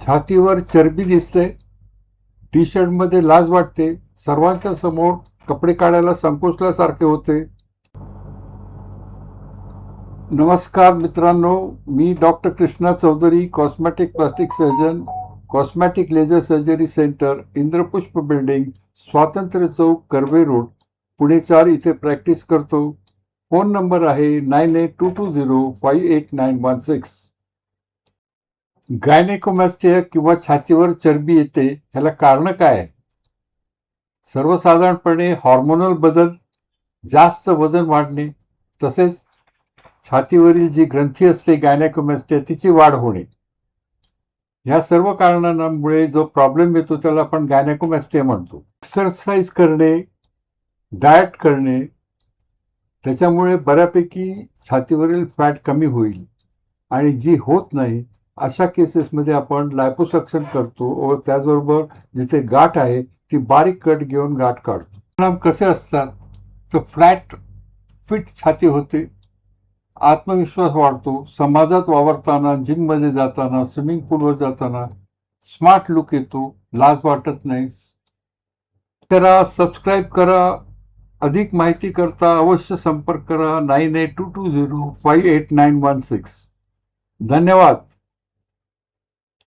छातीवर चरबी दिसते, टी शर्ट मध्ये लाज वाटते, सर्वांच्या समोर कपडे काढायला संकोचल्यासारखे होते. नमस्कार मित्रांनो, मी doctor Krishna Chaudhary, cosmetic plastic surgeon, cosmetic laser surgery centre, Indrapushp building, Swatantrya Chowk, Karve road, Pune 4 इथे प्रॅक्टिस करतो. फोन नंबर आहे 9822058916. गायनेकोमॅस्टिया किंवा छातीवर चरबी येते, ह्याला कारण काय आहे? सर्वसाधारणपणे हॉर्मोनल बदल, जास्त वजन वाढणे, तसेच छातीवरील जी ग्रंथी असते गायनेकोमॅस्टिया तिची वाढ होणे, ह्या सर्व कारणांमुळे जो प्रॉब्लेम येतो त्याला आपण गायनेकोमॅस्टिया म्हणतो. एक्सरसाइज करणे, डाएट करणे, त्याच्यामुळे बऱ्यापैकी छातीवरील फॅट कमी होईल. आणि जी होत नाही अशा केसेसमध्ये आपण लायपोसक्शन करतो व त्याचबरोबर जिथे गाठ आहे ती बारीक कट घेऊन गाठ काढतो. परिणाम कसे असतात तर फ्लॅट फिट छाती होते, आत्मविश्वास वाढतो, समाजात वावरताना, जिममध्ये जाताना, स्विमिंग पूलवर जाताना स्मार्ट लुक येतो, लाज वाटत नाही. करा, सबस्क्राईब करा. अधिक माहिती करता अवश्य संपर्क करा 9822058916. धन्यवाद.